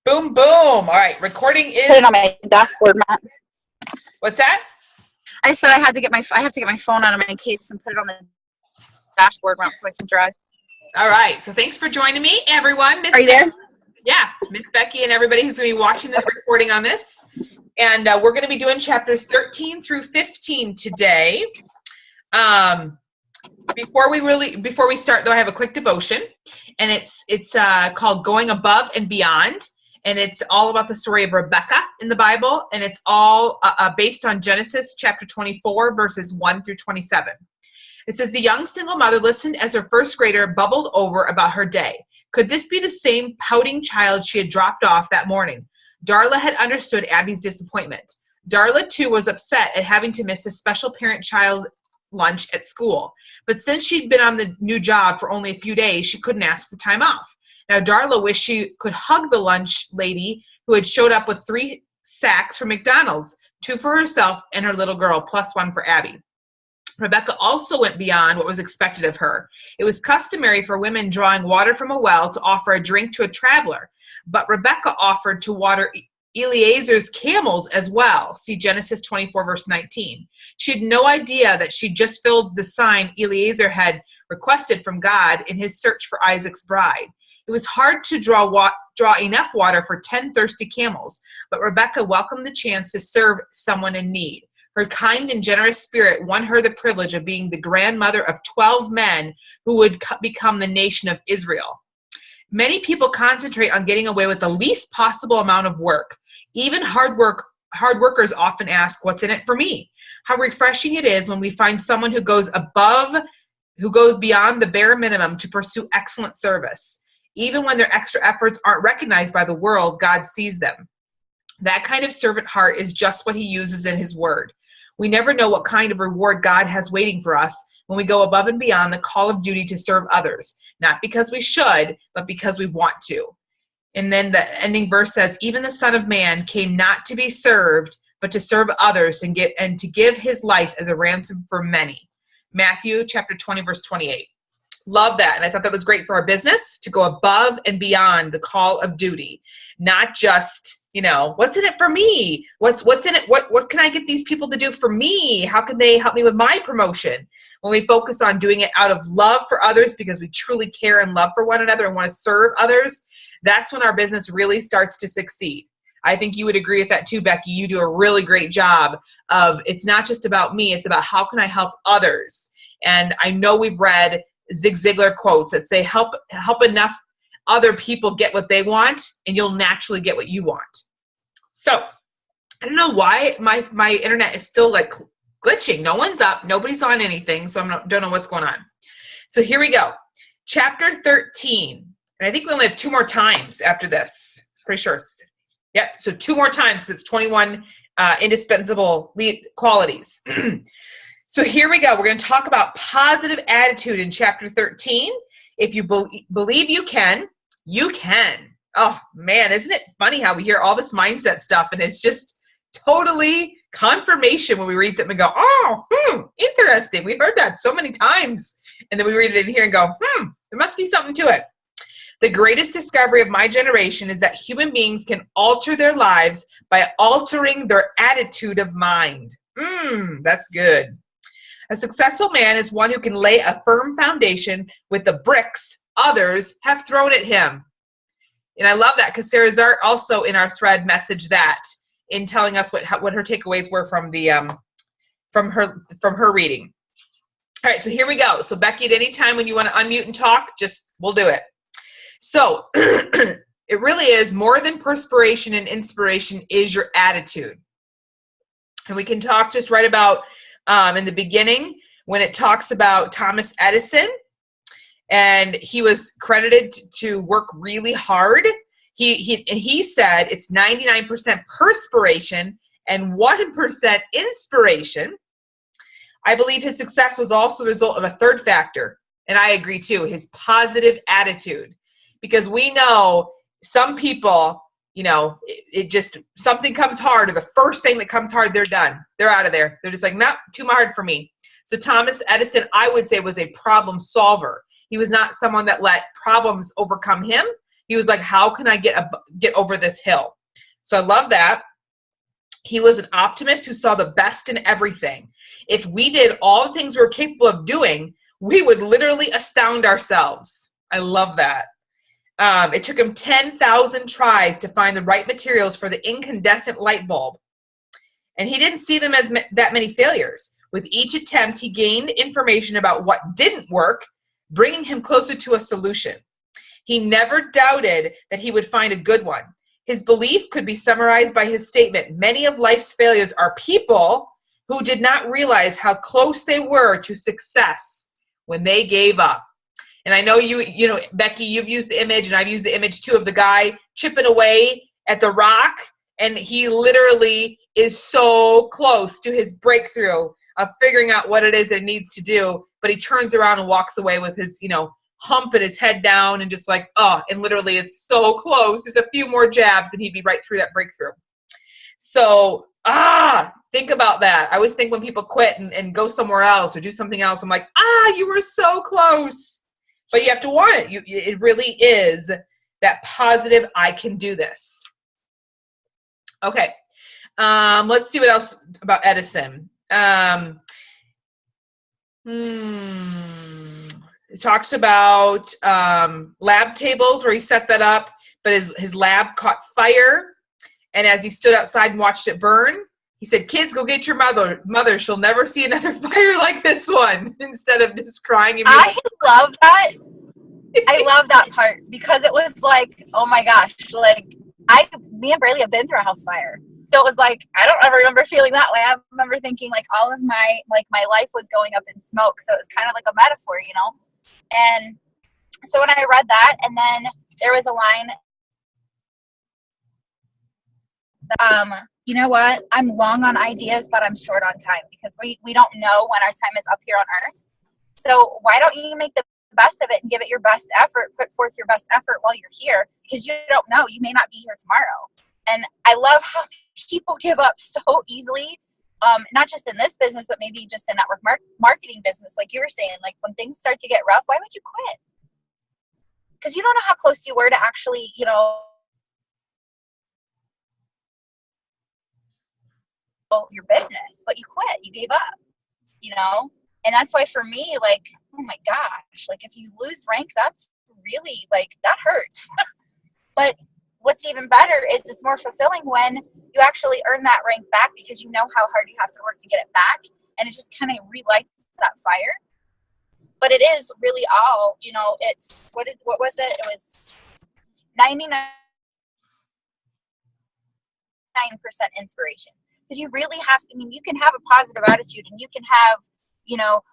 Boom, boom. All right, recording Put it is. on my dashboard, Matt. What's that? I said I have to get my phone out of my case and put it on the dashboard mount so I can drive. All right, so thanks for joining me, everyone. Are you there? Yeah, Miss Becky and everybody who's going to be watching the recording on this. And we're going to be doing chapters 13 through 15 today. Before we start, though, I have a quick devotion, and it's called Going Above and Beyond, and it's all about the story of Rebecca in the Bible, and it's all based on Genesis chapter 24, verses 1 through 27. It says, the young single mother listened as her first grader bubbled over about her day. Could this be the same pouting child she had dropped off that morning? Darla had understood Abby's disappointment. Darla, too, was upset at having to miss a special parent-child lunch at school. But since she'd been on the new job for only a few days, she couldn't ask for time off. Now, Darla wished she could hug the lunch lady who had showed up with 3 sacks from McDonald's, 2 for herself and her little girl, plus 1 for Abby. Rebecca also went beyond what was expected of her. It was customary for women drawing water from a well to offer a drink to a traveler, but Rebecca offered to water Eliezer's camels as well. See Genesis 24, verse 19. She had no idea that she just filled the sign Eliezer had requested from God in his search for Isaac's bride. It was hard to draw enough water for 10 thirsty camels, but Rebecca welcomed the chance to serve someone in need. Her kind and generous spirit won her the privilege of being the grandmother of 12 men who would become the nation of Israel. Many people concentrate on getting away with the least possible amount of work. Even hard workers often ask, what's in it for me? How refreshing it is when we find someone who goes beyond the bare minimum to pursue excellent service. Even when their extra efforts aren't recognized by the world, God sees them. That kind of servant heart is just what he uses in his word. We never know what kind of reward God has waiting for us when we go above and beyond the call of duty to serve others, not because we should, but because we want to. And then the ending verse says, even the Son of Man came not to be served, but to serve others and to give his life as a ransom for many. Matthew chapter 20, verse 28. Love that. And I thought that was great for our business to go above and beyond the call of duty, not just, what's in it for me? What's in it? What can I get these people to do for me? How can they help me with my promotion? When we focus on doing it out of love for others because we truly care and love for one another and want to serve others, that's when our business really starts to succeed. I think you would agree with that too, Becky. You do a really great job of, it's not just about me, it's about how can I help others. And I know we've read Zig Ziglar quotes that say, help enough other people get what they want, and you'll naturally get what you want. So I don't know why my internet is still like glitching. No one's up. Nobody's on anything. So don't know what's going on. So here we go. Chapter 13. And I think we only have 2 more times after this. Pretty sure. Yep. So 2 more times. It's 21 indispensable qualities. So here we go. We're going to talk about positive attitude in chapter 13. If you believe you can, you can. Oh, man, isn't it funny how we hear all this mindset stuff, and it's just totally confirmation when we read something and go, oh, interesting. We've heard that so many times. And then we read it in here and go, there must be something to it. The greatest discovery of my generation is that human beings can alter their lives by altering their attitude of mind. That's good. A successful man is one who can lay a firm foundation with the bricks others have thrown at him. And I love that because Sarah Zart also in our thread messaged that in telling us what her takeaways were from the from her reading. All right, so here we go. So Becky, at any time when you want to unmute and talk, we'll do it. So it really is more than perspiration and inspiration is your attitude. And we can talk just right about in the beginning when it talks about Thomas Edison, and he was credited to work really hard. He said it's 99% perspiration and 1% inspiration. I believe his success was also the result of a third factor, and I agree too, his positive attitude. Because we know some people, it just, something comes hard, or the first thing that comes hard, they're done. They're out of there. They're just like, nope, too hard for me. So Thomas Edison, I would say, was a problem solver. He was not someone that let problems overcome him. He was like, how can I get over this hill? So I love that. He was an optimist who saw the best in everything. If we did all the things we were capable of doing, we would literally astound ourselves. I love that. It took him 10,000 tries to find the right materials for the incandescent light bulb. And he didn't see them as that many failures. With each attempt, he gained information about what didn't work, bringing him closer to a solution. He never doubted that he would find a good one. His belief could be summarized by his statement, many of life's failures are people who did not realize how close they were to success when they gave up. And I know you know, Becky, you've used the image, and I've used the image too, of the guy chipping away at the rock, and he literally is so close to his breakthrough of figuring out what it is that he needs to do, but he turns around and walks away with his, hump and his head down and just like, and literally it's so close. There's a few more jabs and he'd be right through that breakthrough. So, think about that. I always think when people quit and go somewhere else or do something else, I'm like, you were so close. But you have to want it. It really is that positive, I can do this. Okay. Let's see what else about Edison. It talks about lab tables where he set that up, but his lab caught fire. And as he stood outside and watched it burn, he said, kids, go get your mother. She'll never see another fire like this one, instead of just crying. I love that. I love that part because it was like, oh my gosh, like me and Braylee have been through a house fire. So it was like, I don't ever remember feeling that way. I remember thinking like all of my life was going up in smoke. So it was kind of like a metaphor, And so when I read that, and then there was a line, you know what? I'm long on ideas, but I'm short on time because we don't know when our time is up here on earth. So why don't you make the best of it and give it your best effort, put forth your best effort while you're here, because you don't know, you may not be here tomorrow. And I love how people give up so easily, not just in this business, but maybe just in network marketing business. Like you were saying, like when things start to get rough, why would you quit? Because you don't know how close you were to actually, your business, but you quit, you gave up, And that's why for me, like, oh my gosh, like if you lose rank, that's really like, that hurts. But what's even better is it's more fulfilling when you actually earn that rank back because you know how hard you have to work to get it back. And it just kind of relights that fire. But it is really all, it's, what was it? It was 99% inspiration. Because you really have to, you can have a positive attitude and you can have,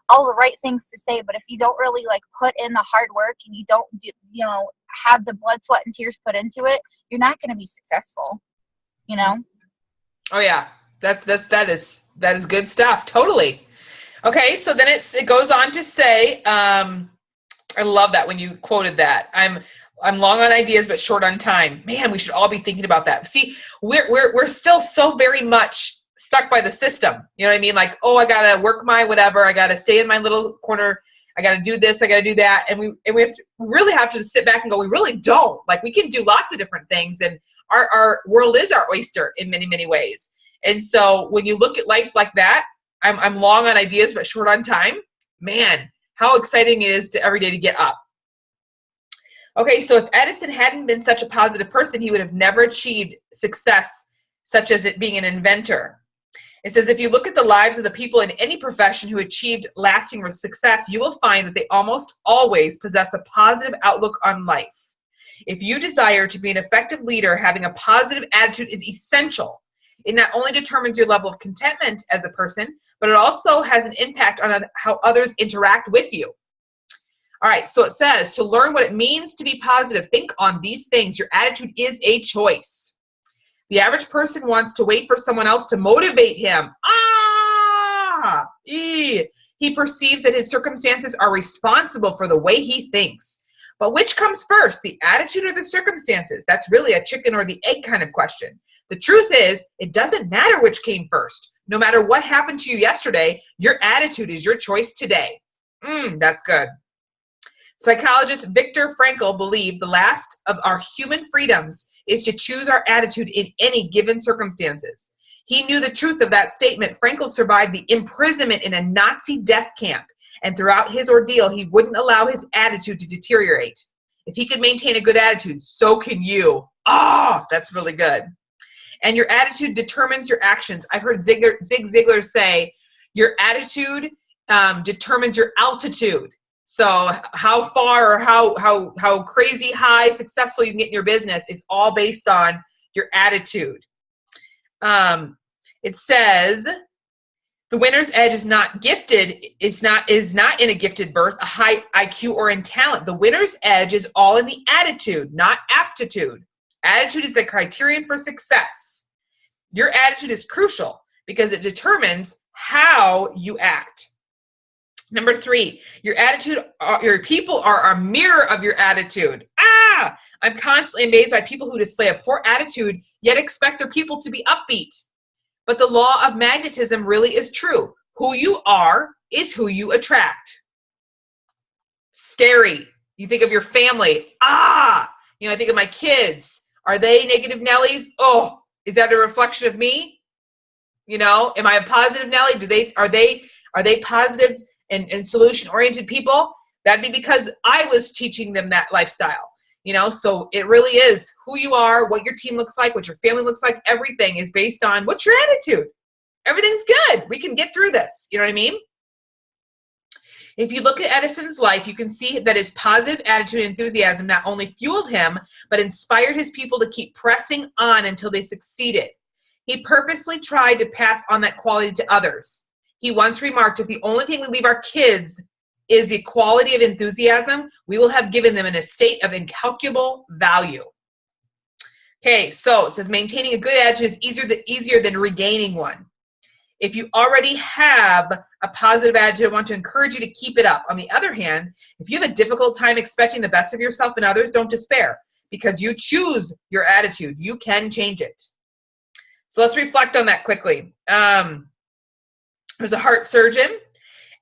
all the right things to say, but if you don't really like put in the hard work and you don't do, have the blood, sweat, and tears put into it, you're not going to be successful, Oh yeah, that is good stuff. Totally. Okay, so then it goes on to say, I love that when you quoted that. I'm long on ideas but short on time. Man, we should all be thinking about that. See, we're still so very much stuck by the system. You know what I mean? Like, I gotta work my whatever. I gotta stay in my little corner. I gotta do this. I gotta do that. And we really have to sit back and go, we really don't. Like, we can do lots of different things, and our world is our oyster in many, many ways. And so when you look at life like that, I'm long on ideas but short on time. Man, how exciting it is to every day to get up. Okay, so if Edison hadn't been such a positive person, he would have never achieved success, such as it being an inventor. It says, if you look at the lives of the people in any profession who achieved lasting success, you will find that they almost always possess a positive outlook on life. If you desire to be an effective leader, having a positive attitude is essential. It not only determines your level of contentment as a person, but it also has an impact on how others interact with you. All right, so it says, to learn what it means to be positive, think on these things. Your attitude is a choice. The average person wants to wait for someone else to motivate him. He perceives that his circumstances are responsible for the way he thinks. But which comes first, the attitude or the circumstances? That's really a chicken or the egg kind of question. The truth is, it doesn't matter which came first. No matter what happened to you yesterday, your attitude is your choice today. That's good. Psychologist Viktor Frankl believed the last of our human freedoms is to choose our attitude in any given circumstances. He knew the truth of that statement. Frankl survived the imprisonment in a Nazi death camp, and throughout his ordeal, he wouldn't allow his attitude to deteriorate. If he could maintain a good attitude, so can you. That's really good. And your attitude determines your actions. I've heard Zig Ziglar say, your attitude determines your altitude. So how far or how crazy high successful you can get in your business is all based on your attitude. It says the winner's edge is not gifted, is not in a gifted birth, a high IQ, or in talent. The winner's edge is all in the attitude, not aptitude. Attitude is the criterion for success. Your attitude is crucial because it determines how you act. Number 3, your people are a mirror of your attitude. I'm constantly amazed by people who display a poor attitude yet expect their people to be upbeat. But the law of magnetism really is true. Who you are is who you attract. Scary. You think of your family. I think of my kids. Are they negative Nellies? Is that a reflection of me? Am I a positive Nelly? Are they positive and solution-oriented people? That'd be because I was teaching them that lifestyle. So it really is who you are, what your team looks like, what your family looks like. Everything is based on what's your attitude. Everything's good. We can get through this. You know what I mean? If you look at Edison's life, you can see that his positive attitude and enthusiasm not only fueled him, but inspired his people to keep pressing on until they succeeded. He purposely tried to pass on that quality to others. He once remarked, if the only thing we leave our kids is the quality of enthusiasm, we will have given them an estate of incalculable value. Okay, so it says maintaining a good attitude is easier than regaining one. If you already have a positive attitude, I want to encourage you to keep it up. On the other hand, if you have a difficult time expecting the best of yourself and others, don't despair, because you choose your attitude. You can change it. So let's reflect on that quickly. There's a heart surgeon,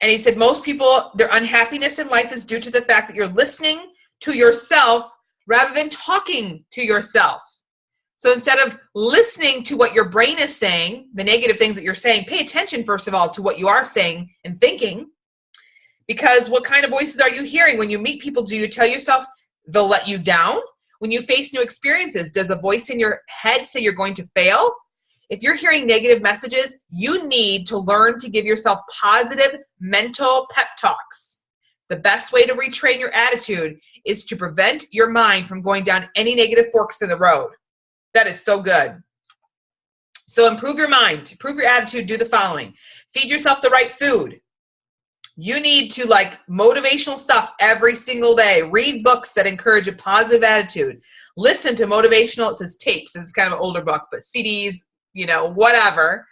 and he said most people, their unhappiness in life is due to the fact that you're listening to yourself rather than talking to yourself. So instead of listening to what your brain is saying, the negative things that you're saying, pay attention, first of all, to what you are saying and thinking. Because what kind of voices are you hearing? When you meet people, do you tell yourself they'll let you down? When you face new experiences, does a voice in your head say you're going to fail? If you're hearing negative messages, you need to learn to give yourself positive mental pep talks. The best way to retrain your attitude is to prevent your mind from going down any negative forks in the road. That is so good. So improve your mind, improve your attitude, do the following. Feed yourself the right food. You need to motivational stuff every single day. Read books that encourage a positive attitude. Listen to motivational, it says tapes. This is kind of an older book, but CDs, whatever.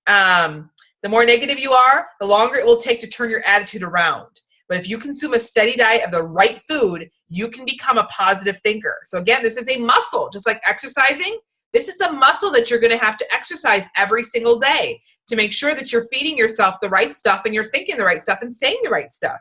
The more negative you are, the longer it will take to turn your attitude around. But if you consume a steady diet of the right food, you can become a positive thinker. So again, this is a muscle, just like exercising. This is a muscle that you're going to have to exercise every single day to make sure that you're feeding yourself the right stuff and you're thinking the right stuff and saying the right stuff.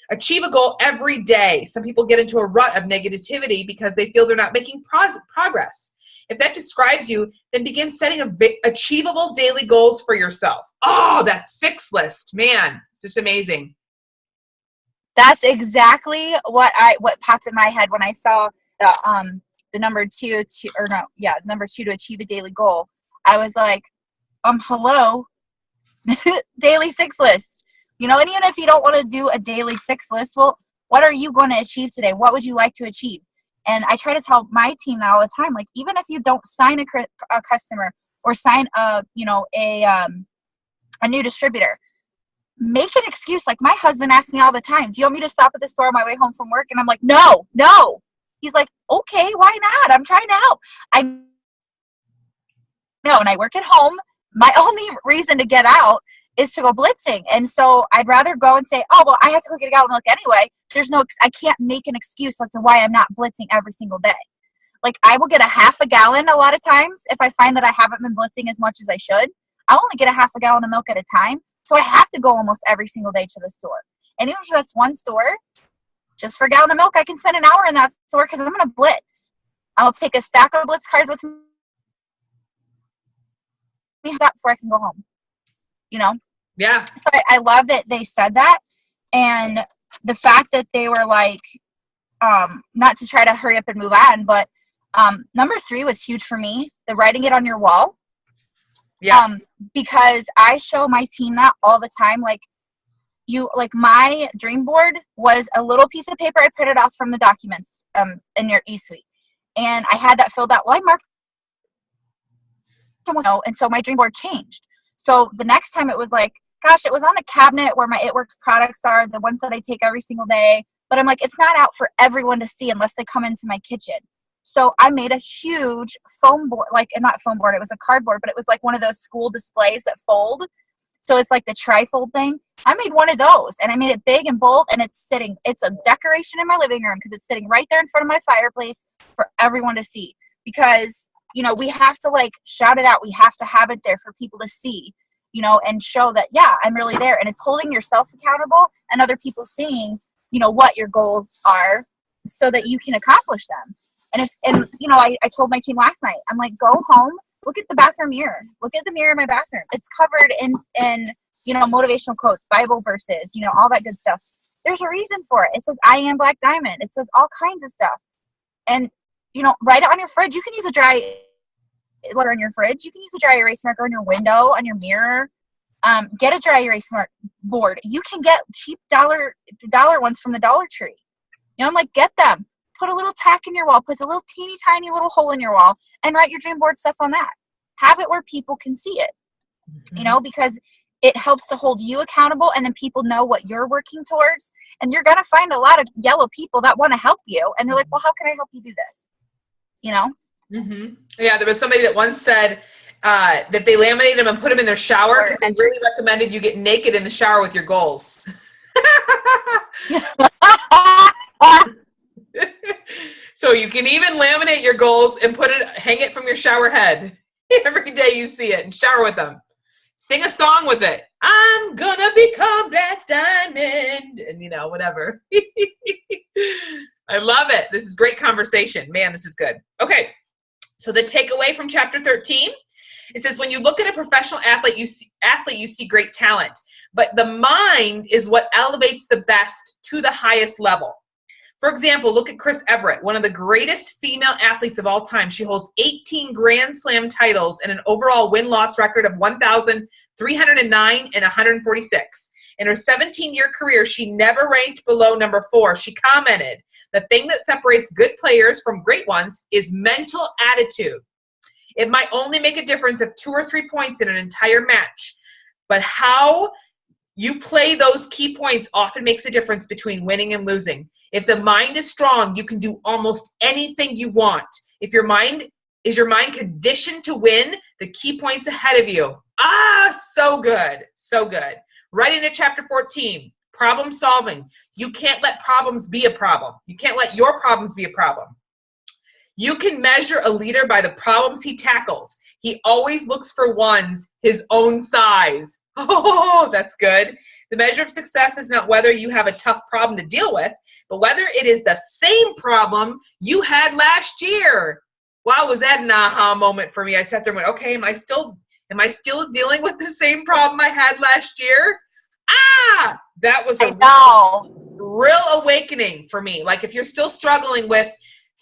Achieve a goal every day. Some people get into a rut of negativity because they feel they're not making progress. If that describes you, then begin setting achievable daily goals for yourself. That 6 list, man, it's just amazing. That's exactly what popped in my head when I saw the number 2 to achieve a daily goal. I was like, hello, daily 6 list. And even if you don't want to do a daily 6 list, well, what are you going to achieve today? What would you like to achieve? And I try to tell my team that all the time, even if you don't sign a customer or sign a new distributor, make an excuse. My husband asks me all the time, do you want me to stop at the store on my way home from work? And I'm like, no. He's like, okay, why not? I'm trying to help. I know, and I work at home. My only reason to get out is to go blitzing. And so I'd rather go and say, oh, well, I have to go get out and look anyway. I can't make an excuse as to why I'm not blitzing every single day. I will get a half a gallon a lot of times if I find that I haven't been blitzing as much as I should. I'll only get a half a gallon of milk at a time. So I have to go almost every single day to the store. And even if that's one store, just for a gallon of milk, I can spend an hour in that store because I'm going to blitz. I'll take a stack of blitz cards with me before I can go home. You know? Yeah. So I love that they said that. And the fact that they were like, not to try to hurry up and move on, but number 3 was huge for me, the writing it on your wall. Yes. Because I show my team that all the time. Like my dream board was a little piece of paper I printed off from the documents in your eSuite. And I had that filled out. Well, I marked, and so my dream board changed. So the next time it was like, gosh, it was on the cabinet where my It Works products are, the ones that I take every single day. But I'm like, it's not out for everyone to see unless they come into my kitchen. So I made a huge foam board, like not foam board, it was a cardboard, but it was like one of those school displays that fold. So it's like the tri-fold thing. I made one of those and I made it big and bold, and it's a decoration in my living room because it's sitting right there in front of my fireplace for everyone to see. Because, you know, we have to like shout it out. We have to have it there for people to see, you know, and show that, yeah, I'm really there. And it's holding yourself accountable and other people seeing, you know, what your goals are so that you can accomplish them. And you know, I told my team last night, I'm like, go home, look at the bathroom mirror. Look at the mirror in my bathroom. It's covered in you know, motivational quotes, Bible verses, you know, all that good stuff. There's a reason for it. It says, I am Black Diamond. It says all kinds of stuff. And, you know, write it on your fridge. You can use a dry marker on your fridge. You can use a dry erase marker on your window, on your mirror. Get a dry erase board. You can get cheap dollar ones from the Dollar Tree. You know, I'm like, get them. Put a little tack in your wall. Put a little teeny tiny little hole in your wall and write your dream board stuff on that. Have it where people can see it, you know, because it helps to hold you accountable, and then people know what you're working towards. And you're going to find a lot of yellow people that want to help you. And they're like, well, how can I help you do this? You know? Mm-hmm. Yeah, there was somebody that once said that they laminate them and put them in their shower because they really recommended you get naked in the shower with your goals. So you can even laminate your goals and hang it from your shower head every day you see it and shower with them. Sing a song with it. I'm gonna become Black Diamond, and you know, whatever. I love it. This is great conversation. Man, this is good. Okay, so the takeaway from chapter 13, it says, when you look at a professional athlete, you see great talent, but the mind is what elevates the best to the highest level. For example, look at Chris Everett, one of the greatest female athletes of all time. She holds 18 Grand Slam titles and an overall win-loss record of 1,309 and 146. In her 17-year career, she never ranked below number 4. She commented, the thing that separates good players from great ones is mental attitude. It might only make a difference of 2 or 3 points in an entire match, but how you play those key points often makes a difference between winning and losing. If the mind is strong, you can do almost anything you want. If your mind conditioned to win, the key points ahead of you. So good. So good. Right into chapter 14, problem solving. You can't let problems be a problem. You can't let your problems be a problem. You can measure a leader by the problems he tackles. He always looks for ones his own size. Oh, that's good. The measure of success is not whether you have a tough problem to deal with, but whether it is the same problem you had last year. Wow, was that an aha moment for me? I sat there and went, okay, am I still dealing with the same problem I had last year? That was a real awakening for me. Like if you're still struggling with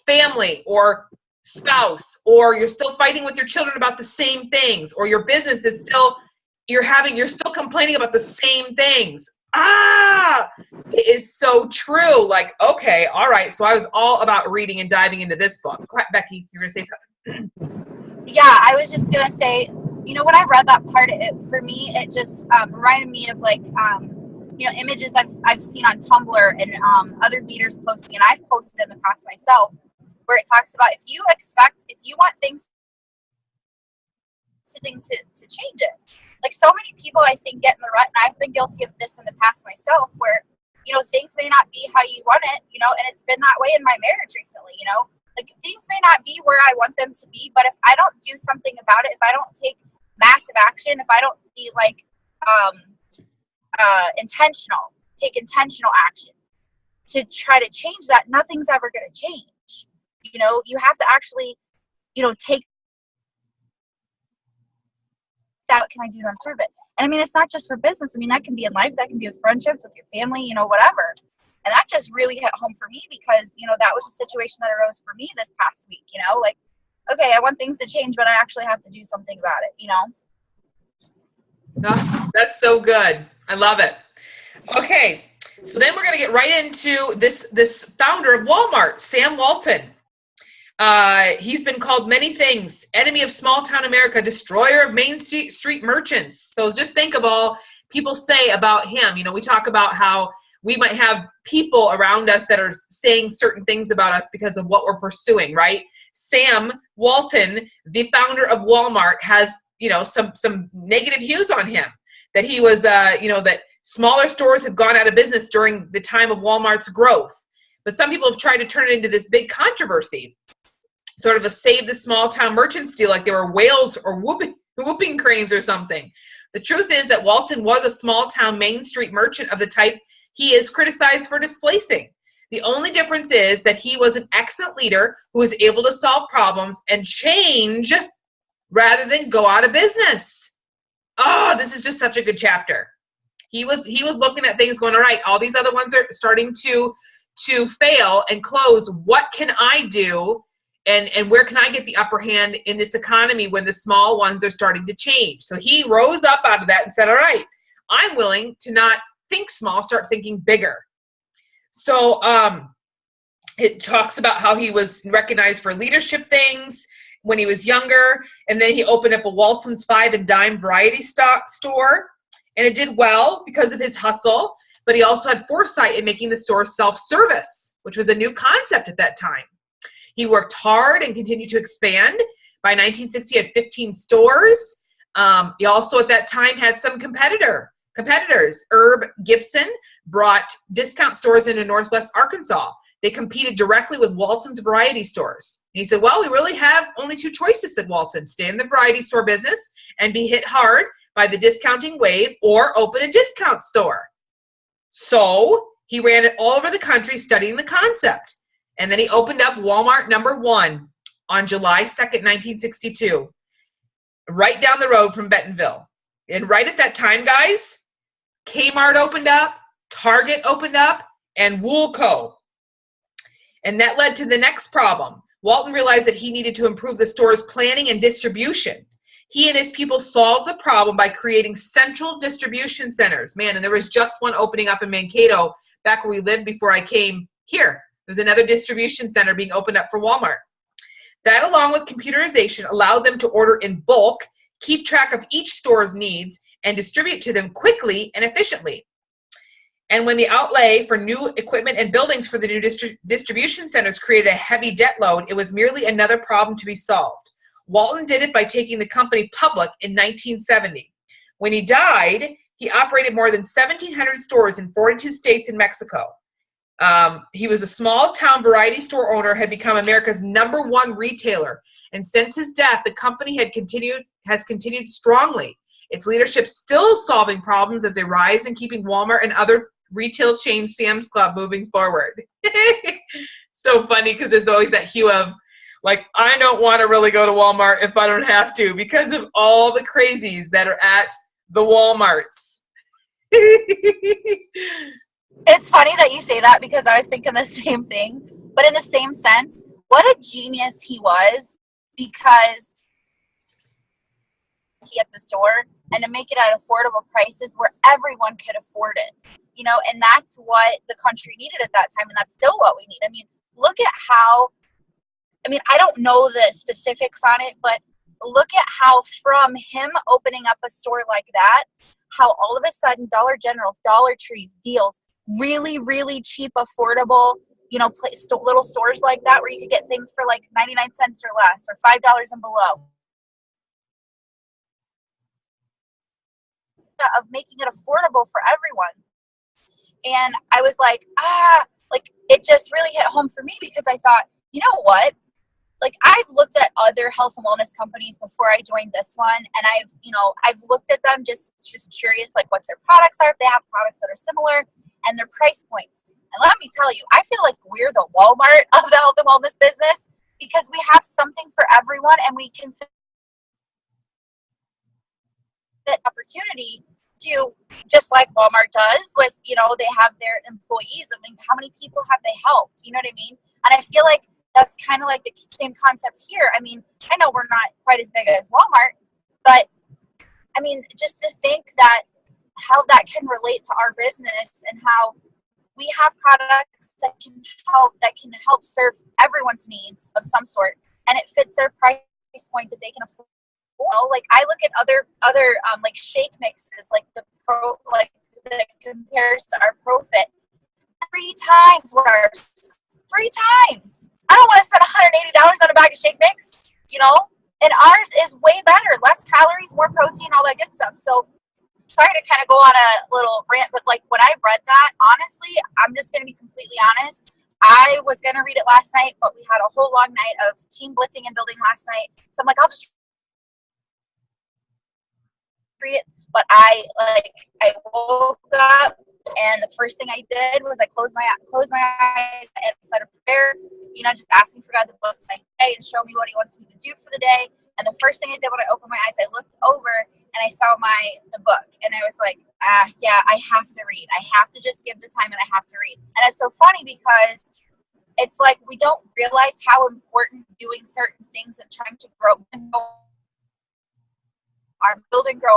family or spouse, or you're still fighting with your children about the same things, or your business is still, you're still complaining about the same things. It is so true. Like, okay, all right. So I was all about reading and diving into this book. Go ahead, Becky, you're going to say something. Yeah, I was just going to say, you know, when I read that part, for me, it just reminded me of like, you know, images I've seen on Tumblr and other leaders posting, and I've posted in the past myself, where it talks about if you want things to change it. Like so many people, I think, get in the rut, and I've been guilty of this in the past myself, where, you know, things may not be how you want it, you know, and it's been that way in my marriage recently, you know, like things may not be where I want them to be, but if I don't do something about it, if I don't take massive action, if I don't be like take intentional action to try to change that, nothing's ever going to change. You know, you have to actually, you know, take that. What can I do to improve it? And I mean, it's not just for business. I mean, that can be in life. That can be with friendships, with your family, you know, whatever. And that just really hit home for me because, you know, that was a situation that arose for me this past week, you know, like, okay, I want things to change, but I actually have to do something about it, you know? Oh, that's so good. I love it. Okay. So then we're going to get right into this founder of Walmart, Sam Walton. He's been called many things: enemy of small town America, destroyer of Main Street merchants. So just think of all people say about him. You know, we talk about how we might have people around us that are saying certain things about us because of what we're pursuing, right? Sam Walton, the founder of Walmart, has, you know, some negative views on him, that he was, you know, that smaller stores have gone out of business during the time of Walmart's growth. But some people have tried to turn it into this big controversy, sort of a save the small town merchants deal, like they were whales or whooping cranes or something. The truth is that Walton was a small town Main Street merchant of the type he is criticized for displacing. The only difference is that he was an excellent leader who was able to solve problems and change rather than go out of business. Oh, this is just such a good chapter. He was looking at things going, all right, all these other ones are starting to fail and close. What can I do? And where can I get the upper hand in this economy when the small ones are starting to change? So he rose up out of that and said, all right, I'm willing to not think small, start thinking bigger. So it talks about how he was recognized for leadership things when he was younger, and then he opened up a Walton's 5 and dime variety store, and it did well because of his hustle, but he also had foresight in making the store self-service, which was a new concept at that time. He worked hard and continued to expand. By 1960, he had 15 stores. He also at that time had some competitors. Herb Gibson brought discount stores into Northwest Arkansas. They competed directly with Walton's variety stores. And he said, well, we really have only two choices, said Walton: stay in the variety store business and be hit hard by the discounting wave, or open a discount store. So he ran it all over the country studying the concept. And then he opened up Walmart #1 on July 2nd, 1962, right down the road from Bentonville. And right at that time, guys, Kmart opened up, Target opened up, and Woolco. And that led to the next problem. Walton realized that he needed to improve the store's planning and distribution. He and his people solved the problem by creating central distribution centers. Man, and there was just one opening up in Mankato back where we lived before I came here. There's another distribution center being opened up for Walmart. That, along with computerization, allowed them to order in bulk, keep track of each store's needs, and distribute to them quickly and efficiently. And when the outlay for new equipment and buildings for the new distribution centers created a heavy debt load, it was merely another problem to be solved. Walton did it by taking the company public in 1970. When he died, he operated more than 1,700 stores in 42 states and Mexico. He was a small town variety store owner, had become America's #1 retailer. And since his death, the company has continued strongly. Its leadership still solving problems as they rise and keeping Walmart and other retail chains, Sam's Club, moving forward. So funny, because there's always that hue of, like, I don't want to really go to Walmart if I don't have to, because of all the crazies that are at the Walmarts. It's funny that you say that, because I was thinking the same thing. But in the same sense, what a genius he was, because he at the store, and to make it at affordable prices where everyone could afford it. You know, and that's what the country needed at that time, and that's still what we need. I mean, look at how, I mean, I don't know the specifics on it, but look at how from him opening up a store like that, how all of a sudden Dollar General, Dollar Trees, deals, really, really cheap, affordable, you know, little stores like that where you could get things for like 99 cents or less, or $5 and below. Of making it affordable for everyone. And I was like, like, it just really hit home for me, because I thought, you know what? Like, I've looked at other health and wellness companies before I joined this one, and I've looked at them just curious, like, what their products are, if they have products that are similar. and their price points. And let me tell you, I feel like we're the Walmart of the health and wellness business because we have something for everyone and we can fit opportunity to, just like Walmart does with, you know, they have their employees. I mean, how many people have they helped? You know what I mean? And I feel like that's kind of like the same concept here. I mean, I know we're not quite as big as Walmart, but I mean, just to think that how that can relate to our business and how we have products that can help serve everyone's needs of some sort, and it fits their price point that they can afford. Like I look at other like shake mixes, like that compares to our Profit 3 times what ours. 3 times. I don't want to spend $180 on a bag of shake mix, you know. And ours is way better, less calories, more protein, all that good stuff. So sorry to kind of go on a little rant, but like when I read that, honestly, I'm just going to be completely honest. I was going to read it last night, but we had a whole long night of team blitzing and building last night. So I'm like, I'll just read it. But I woke up and the first thing I did was I closed my eyes and said a prayer, you know, just asking for God to bless my day and show me what he wants me to do for the day. And the first thing I did when I opened my eyes, I looked over and I saw the book, and I was like, yeah, I have to read. I have to just give the time and I have to read. And it's so funny because it's like we don't realize how important doing certain things and trying to grow and grow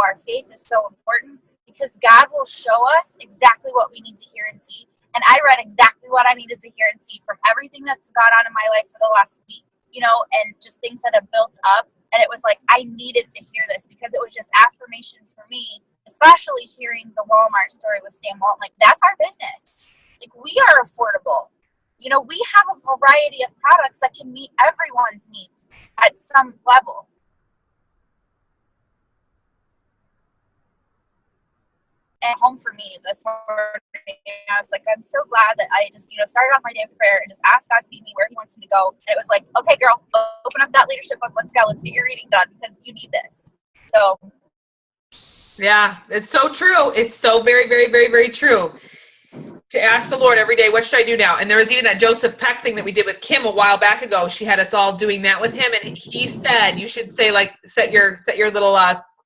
our faith is so important, because God will show us exactly what we need to hear and see. And I read exactly what I needed to hear and see from everything that's gone on in my life for the last week, you know, and just things that have built up. And it was like, I needed to hear this because it was just affirmation for me, especially hearing the Walmart story with Sam Walton. Like, that's our business. Like, we are affordable. You know, we have a variety of products that can meet everyone's needs at some level. And home for me this morning, I was like, I'm so glad that I just, you know, started off my day with prayer and just asked God to lead me where he wants me to go. And it was like, okay, girl, open up that leadership book. Let's go. Let's get your reading done because you need this. So. Yeah, it's so true. It's so very, very, very, very true. To ask the Lord every day, what should I do now? And there was even that Joseph Peck thing that we did with Kim a while back ago. She had us all doing that with him. And he said, you should say, like, set your little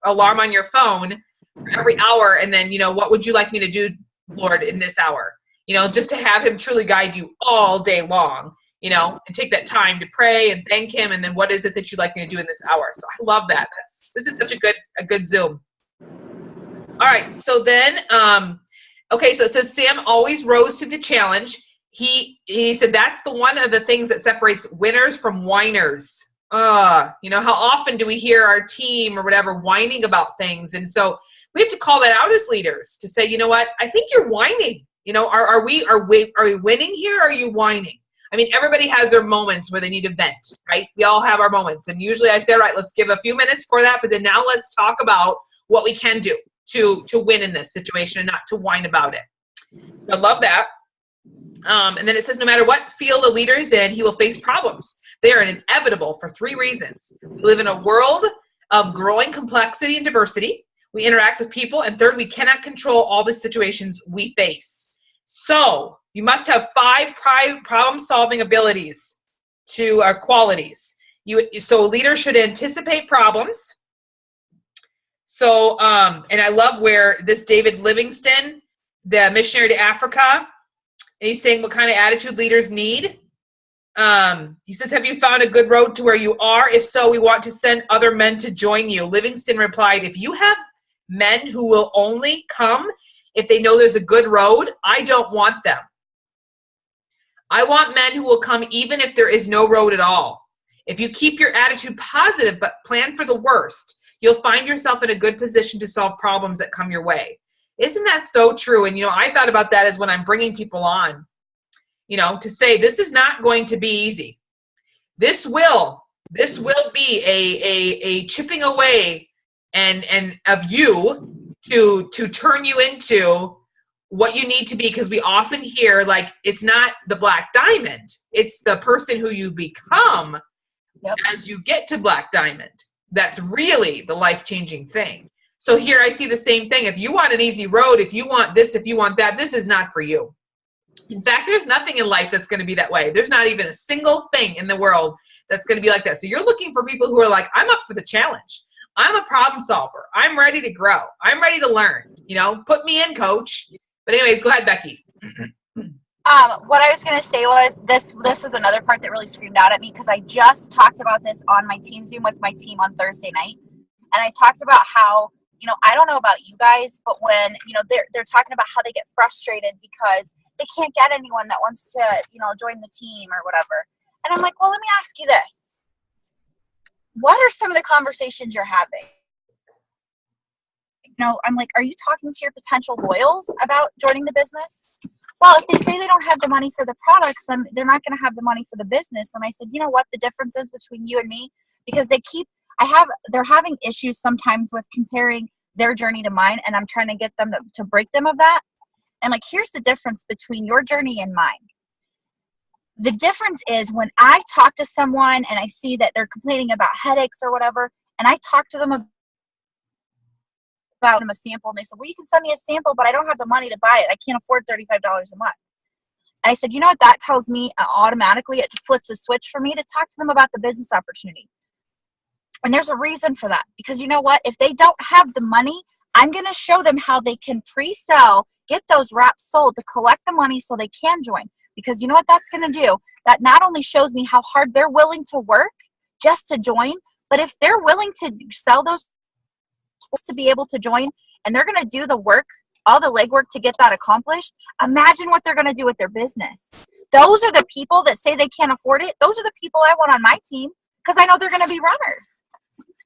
alarm on your phone for every hour. And then, you know, what would you like me to do, Lord, in this hour? You know, just to have him truly guide you all day long, you know, and take that time to pray and thank him. And then what is it that you'd like me to do in this hour? So I love that. This is such a good Zoom. All right. So then, okay. So it says Sam always rose to the challenge. He said that's one of the things that separates winners from whiners. You know, how often do we hear our team or whatever whining about things? And so we have to call that out as leaders to say, you know what, I think you're whining. You know, are we winning here? Or are you whining? I mean, everybody has their moments where they need to vent, right? We all have our moments. And usually I say, all right, let's give a few minutes for that. But then now let's talk about what we can do to win in this situation and not to whine about it. So I love that. And then it says, no matter what field a leader is in, he will face problems. They are inevitable for 3 reasons. We live in a world of growing complexity and diversity. We interact with people. And 3rd, we cannot control all the situations we face. So you must have 5 problem-solving abilities to qualities. So a leader should anticipate problems. So, and I love where this David Livingstone, the missionary to Africa, and he's saying what kind of attitude leaders need. He says, have you found a good road to where you are? If so, we want to send other men to join you. Livingstone replied, if you have men who will only come if they know there's a good road, I don't want them. I want men who will come even if there is no road at all. If you keep your attitude positive but plan for the worst, you'll find yourself in a good position to solve problems that come your way. Isn't that so true? And, you know, I thought about that as when I'm bringing people on, you know, to say this is not going to be easy. This will be a chipping away and of you to turn you into what you need to be, because we often hear like it's not the black diamond, it's the person who you become. Yep. As you get to black diamond. That's really the life-changing thing. So here I see the same thing. If you want an easy road, if you want this, if you want that, this is not for you. In fact, there's nothing in life that's going to be that way. There's not even a single thing in the world that's going to be like that. So you're looking for people who are like, I'm up for the challenge. I'm a problem solver. I'm ready to grow. I'm ready to learn. You know, put me in, coach. But anyways, go ahead, Becky. What I was going to say was this was another part that really screamed out at me, because I just talked about this on my team Zoom with my team on Thursday night. And I talked about how, you know, I don't know about you guys, but when, you know, they're talking about how they get frustrated because they can't get anyone that wants to, you know, join the team or whatever. And I'm like, well, let me ask you this. What are some of the conversations you're having? You know, I'm like, are you talking to your potential loyals about joining the business? Well, if they say they don't have the money for the products, then they're not going to have the money for the business. And I said, you know what the difference is between you and me? Because they're having issues sometimes with comparing their journey to mine, and I'm trying to get them to break them of that. And like, here's the difference between your journey and mine. The difference is when I talk to someone and I see that they're complaining about headaches or whatever, and I talk to them about them a sample, and they said, well, you can send me a sample, but I don't have the money to buy it. I can't afford $35 a month. And I said, you know what that tells me? Automatically, it flips a switch for me to talk to them about the business opportunity. And there's a reason for that, because you know what? If they don't have the money, I'm going to show them how they can pre-sell, get those wraps sold to collect the money so they can join. Because you know what that's going to do? That not only shows me how hard they're willing to work just to join, but if they're willing to sell those to be able to join, and they're going to do the work, all the legwork to get that accomplished, imagine what they're going to do with their business. Those are the people that say they can't afford it. Those are the people I want on my team, because I know they're going to be runners.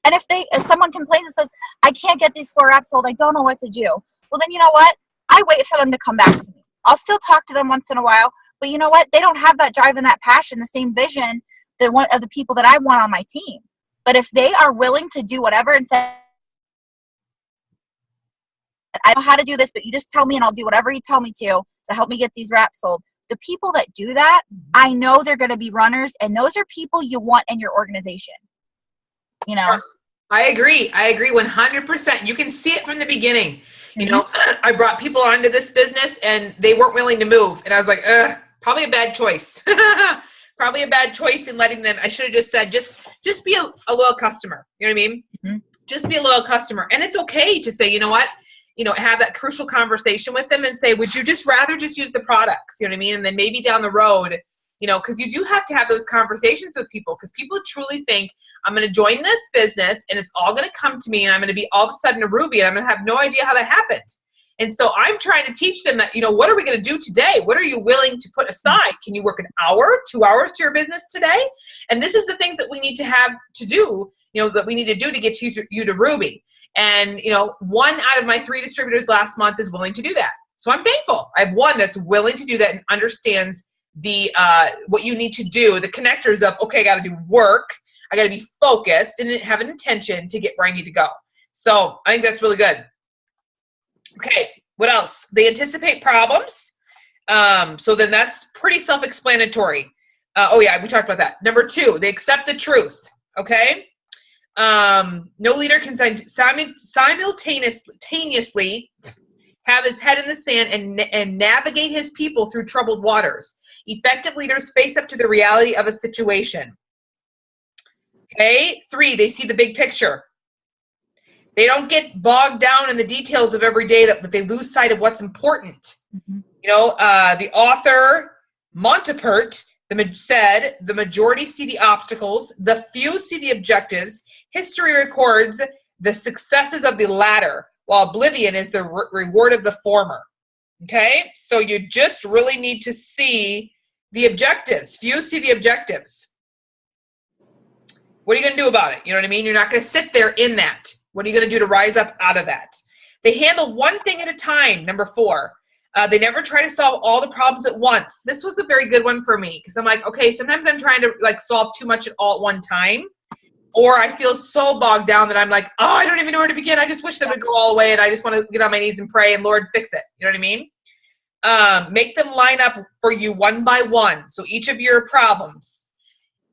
And if someone complains and says, I can't get these 4 apps sold, I don't know what to do. Well, then you know what? I wait for them to come back to me. I'll still talk to them once in a while, but you know what? They don't have that drive and that passion, the same vision that one of the people that I want on my team. But if they are willing to do whatever and say, I know how to do this, but you just tell me and I'll do whatever you tell me to help me get these wraps sold. The people that do that, I know they're going to be runners, and those are people you want in your organization. You know? I agree 100%. You can see it from the beginning. You know, I brought people onto this business and they weren't willing to move. And I was like, probably a bad choice. Probably a bad choice in letting them. I should have just said, just be a loyal customer. You know what I mean? Mm-hmm. Just be a loyal customer. And it's okay to say, you know what? You know, have that crucial conversation with them and say, would you just rather just use the products? You know what I mean? And then maybe down the road, you know, because you do have to have those conversations with people, because people truly think, I'm going to join this business and it's all going to come to me and I'm going to be all of a sudden a Ruby and I'm going to have no idea how that happened. And so I'm trying to teach them that, you know, what are we going to do today? What are you willing to put aside? Can you work an hour, 2 hours to your business today? And this is the things that we need to have to do, you know, that we need to do to get you to Ruby. And, you know, 1 out of my 3 distributors last month is willing to do that. So I'm thankful. I have one that's willing to do that and understands the what you need to do, the connectors of, okay, I got to do work. I got to be focused and have an intention to get where I need to go. So I think that's really good. Okay, what else? They anticipate problems. So then that's pretty self-explanatory. Oh yeah, we talked about that. Number 2, they accept the truth. Okay. No leader can simultaneously have his head in the sand and navigate his people through troubled waters. Effective leaders face up to the reality of a situation. Okay, 3, they see the big picture. They don't get bogged down in the details of every day, that they lose sight of what's important. Mm-hmm. You know, the author Montepert said, the majority see the obstacles, the few see the objectives. History records the successes of the latter, while oblivion is the reward of the former. Okay, so you just really need to see the objectives. Few see the objectives. What are you going to do about it? You know what I mean? You're not going to sit there in that. What are you going to do to rise up out of that? They handle one thing at a time. Number 4, they never try to solve all the problems at once. This was a very good one for me, because I'm like, okay, sometimes I'm trying to like solve too much at all at one time, or I feel so bogged down that I'm like, oh, I don't even know where to begin. I just wish they would go all the way, and I just want to get on my knees and pray and Lord, fix it. You know what I mean? Make them line up for you one by one. So each of your problems.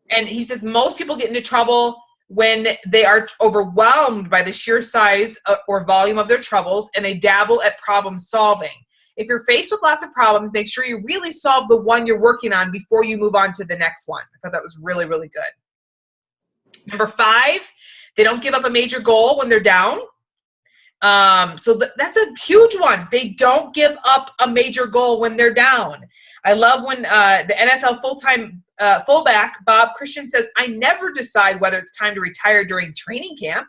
And he says most people get into trouble when they are overwhelmed by the sheer size or volume of their troubles, and they dabble at problem solving. If you're faced with lots of problems, make sure you really solve the one you're working on before you move on to the next one. I thought that was really, really good. Number 5, they don't give up a major goal when they're down. So that's a huge one. They don't give up a major goal when they're down. I love when the NFL fullback Bob Christian says, "I never decide whether it's time to retire during training camp."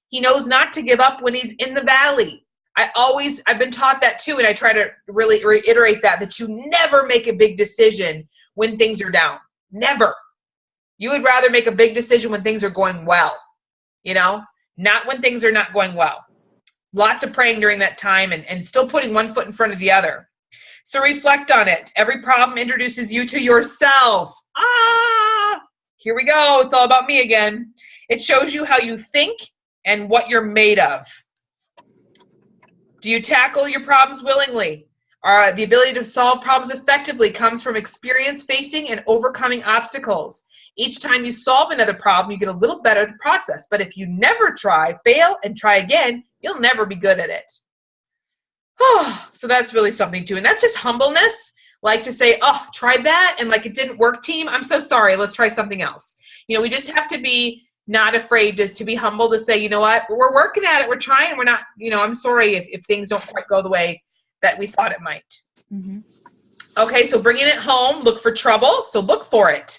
He knows not to give up when he's in the valley. I've been taught that too, and I try to really reiterate that you never make a big decision when things are down. Never. You would rather make a big decision when things are going well, not when things are not going well. Lots of praying during that time and still putting one foot in front of the other. So reflect on it. Every problem introduces you to yourself. Here we go. It's all about me again. It shows you how you think and what you're made of. Do you tackle your problems willingly? The ability to solve problems effectively comes from experience facing and overcoming obstacles. Each time you solve another problem, you get a little better at the process. But if you never try, fail, and try again, you'll never be good at it. So that's really something too. And that's just humbleness. Like to say, oh, tried that and like it didn't work, team. I'm so sorry. Let's try something else. We just have to be not afraid to be humble, to say, you know what, we're working at it. We're trying. We're not, I'm sorry if things don't quite go the way that we thought it might. Mm-hmm. Okay, so bringing it home, look for trouble. So look for it.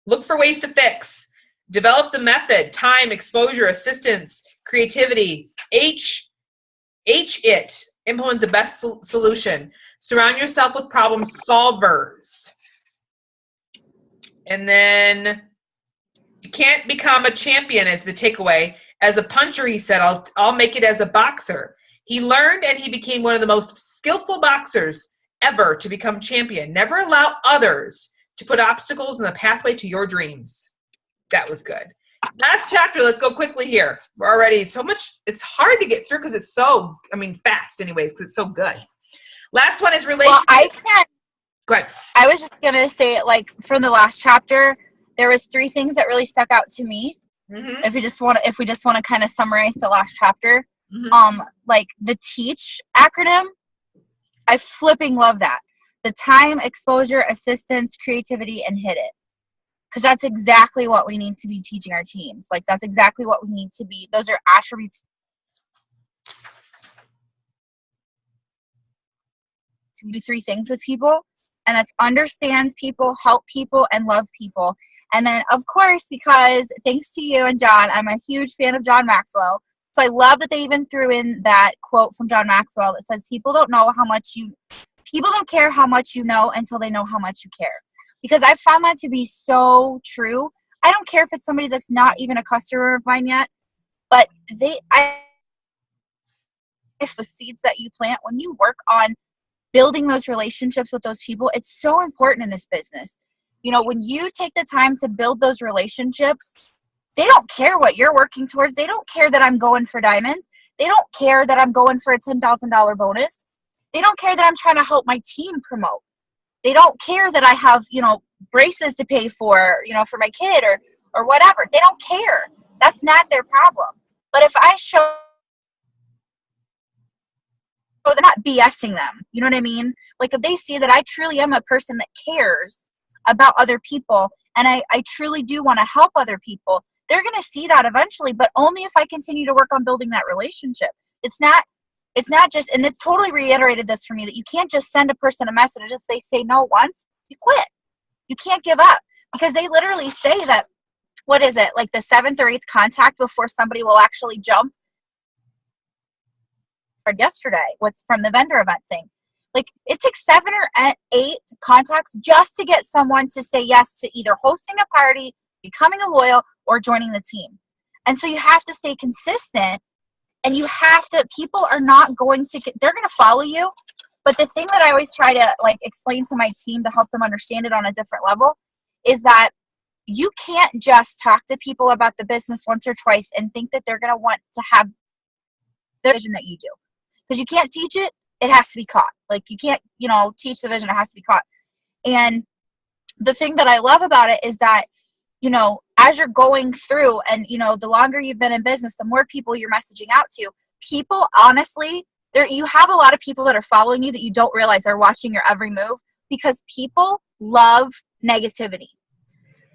Look for ways to fix. Develop the method, time, exposure, assistance, creativity. It. Implement the best solution. Surround yourself with problem solvers. And then you can't become a champion, as the takeaway. As a puncher, he said, I'll make it as a boxer. He learned and he became one of the most skillful boxers ever to become champion. Never allow others to put obstacles in the pathway to your dreams. That was good. Last chapter, let's go quickly here. We're already so much, it's hard to get through because it's so, fast anyways, because it's so good. Last one is relationship. Well, I can't. Go ahead. I was just going to say, from the last chapter, there was 3 things that really stuck out to me. Mm-hmm. If we just want to kind of summarize the last chapter, mm-hmm. The TEACH acronym, I flipping love that. The time, exposure, assistance, creativity, and hit it. Because that's exactly what we need to be teaching our teams. That's exactly what we need to be. Those are attributes to do 3 things with people. And that's understand people, help people, and love people. And then, of course, because thanks to you and John, I'm a huge fan of John Maxwell. So I love that they even threw in that quote from John Maxwell that says, people don't care how much you know until they know how much you care. Because I've found that to be so true. I don't care if it's somebody that's not even a customer of mine yet, but the seeds that you plant, when you work on building those relationships with those people, it's so important in this business. When you take the time to build those relationships, they don't care what you're working towards. They don't care that I'm going for diamond. They don't care that I'm going for a $10,000 bonus. They don't care that I'm trying to help my team promote. They don't care that I have, braces to pay for, for my kid or whatever. They don't care. That's not their problem. But if I show they're not BSing them, you know what I mean? If they see that I truly am a person that cares about other people and I truly do want to help other people, they're going to see that eventually, but only if I continue to work on building that relationship. It's not just, and it's totally reiterated this for me, that you can't just send a person a message. If they say no once, you quit. You can't give up, because they literally say that, what is it, the 7th or 8th contact before somebody will actually jump? Yesterday from the vendor event thing. It takes 7 or 8 contacts just to get someone to say yes to either hosting a party, becoming a loyal, or joining the team. And so you have to stay consistent. And people are not going to, they're going to follow you. But the thing that I always try to explain to my team to help them understand it on a different level is that you can't just talk to people about the business once or twice and think that they're going to want to have the vision that you do. Because you can't teach it, it has to be caught. You can't, teach the vision, it has to be caught. And the thing that I love about it is that, as you're going through, and the longer you've been in business, the more people you're messaging out to. People, honestly, you have a lot of people that are following you that you don't realize are watching your every move, because people love negativity.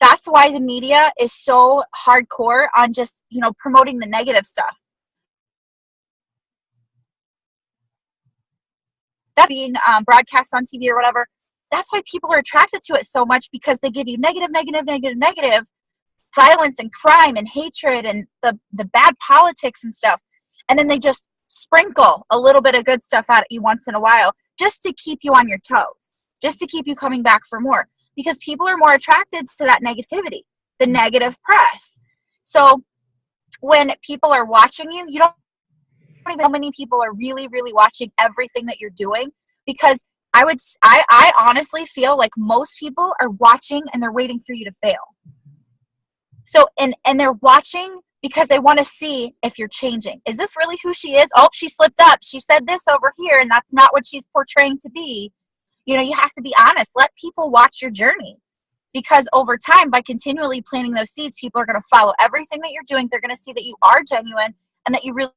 That's why the media is so hardcore on just, promoting the negative stuff. That being broadcast on TV or whatever, that's why people are attracted to it so much, because they give you negative violence and crime and hatred and the bad politics and stuff. And then they just sprinkle a little bit of good stuff at you once in a while, just to keep you on your toes, just to keep you coming back for more, because people are more attracted to that negativity, the negative press. So when people are watching you, you don't even know how many people are really, really watching everything that you're doing, because I honestly feel like most people are watching and they're waiting for you to fail. So, and they're watching because they want to see if you're changing. Is this really who she is? Oh, she slipped up. She said this over here, and that's not what she's portraying to be. You have to be honest. Let people watch your journey, because over time, by continually planting those seeds, people are going to follow everything that you're doing. They're going to see that you are genuine and that you really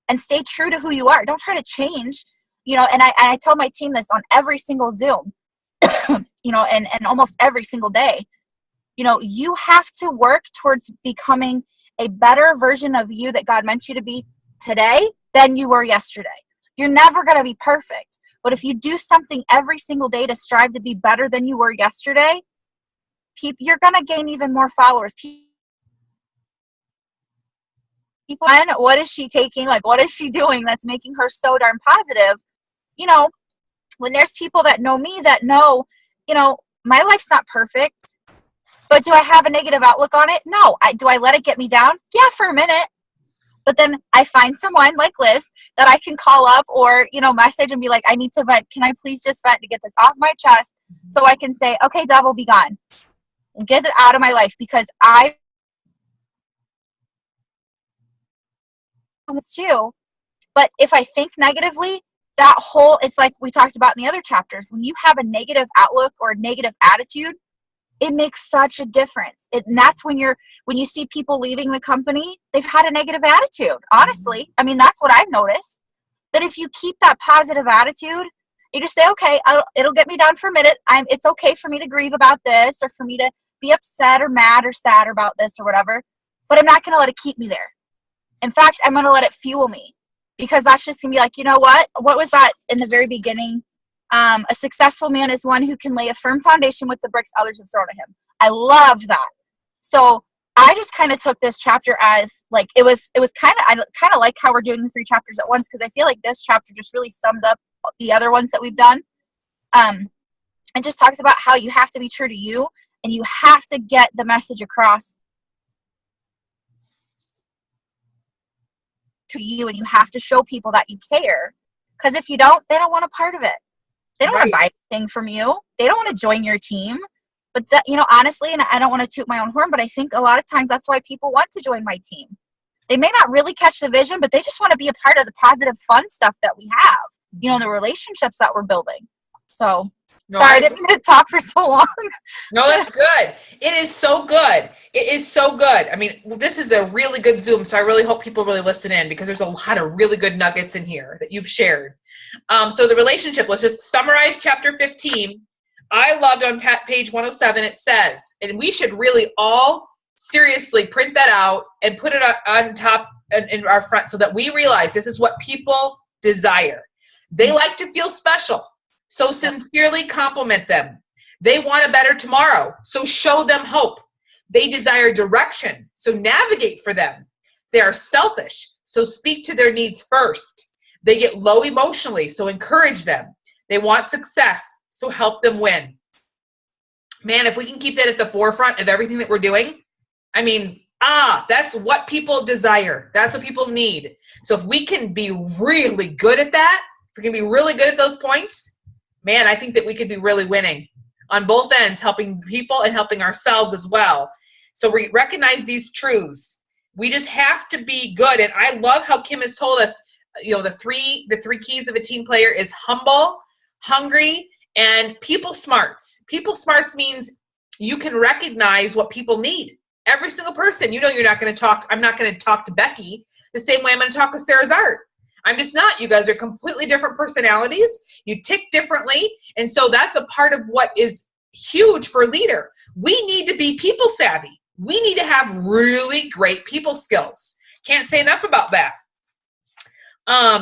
and stay true to who you are. Don't try to change, and I tell my team this on every single Zoom, and almost every single day. You have to work towards becoming a better version of you that God meant you to be today than you were yesterday. You're never going to be perfect, but if you do something every single day to strive to be better than you were yesterday, you're going to gain even more followers. People, what is she taking? Like, what is she doing that's making her so darn positive? When there's people that know me, that know, my life's not perfect, but do I have a negative outlook on it? No. Do I let it get me down? Yeah, for a minute. But then I find someone like Liz that I can call up or, message and be like, I need to vent. Can I please just vent to get this off my chest, so I can say, okay, devil, be gone. Get it out of my life, because it's too. But if I think negatively, it's like we talked about in the other chapters, when you have a negative outlook or a negative attitude, it makes such a difference. And that's when you see people leaving the company, they've had a negative attitude. Honestly, I mean, that's what I've noticed. But if you keep that positive attitude, you just say, okay, it'll get me down for a minute. It's okay for me to grieve about this, or for me to be upset or mad or sad about this or whatever, but I'm not going to let it keep me there. In fact, I'm going to let it fuel me, because that's just going to be like, what was that in the very beginning? A successful man is one who can lay a firm foundation with the bricks others have thrown at him. I love that. So I just kind of took this chapter as like, I kind of like how we're doing the 3 chapters at once, because I feel like this chapter just really summed up the other ones that we've done. It just talks about how you have to be true to you, and you have to get the message across to you, and you have to show people that you care, because if you don't, they don't want a part of it. They don't want to buy anything from you. They don't want to join your team. But that, honestly, and I don't want to toot my own horn, but I think a lot of times that's why people want to join my team. They may not really catch the vision, but they just want to be a part of the positive, fun stuff that we have, the relationships that we're building. So sorry, I didn't mean to talk for so long. No, that's good. It is so good. It is so good. I mean, this is a really good Zoom, so I really hope people really listen in, because there's a lot of really good nuggets in here that you've shared. So the relationship, let's just summarize chapter 15. I loved on page 107, it says, and we should really all seriously print that out and put it on top in our front, so that we realize this is what people desire. They like to feel special. So sincerely compliment them. They want a better tomorrow, so show them hope. They desire direction, so navigate for them. They are selfish, so speak to their needs first. They get low emotionally, so encourage them. They want success, so help them win. Man, if we can keep that at the forefront of everything that we're doing, I mean, that's what people desire. That's what people need. So if we can be really good at that, if we can be really good at those points, man, I think that we could be really winning on both ends, helping people and helping ourselves as well. So we recognize these truths. We just have to be good. And I love how Kim has told us, the three keys of a team player is humble, hungry, And people smarts. People smarts means you can recognize what people need. Every single person. You know, you're not going to talk. I'm not going to talk to Becky the same way I'm going to talk with Sarah's Art. I'm just not. You guys are completely different personalities. You tick differently. And so that's a part of what is huge for a leader. We need to be people savvy. We need to have really great people skills. Can't say enough about that.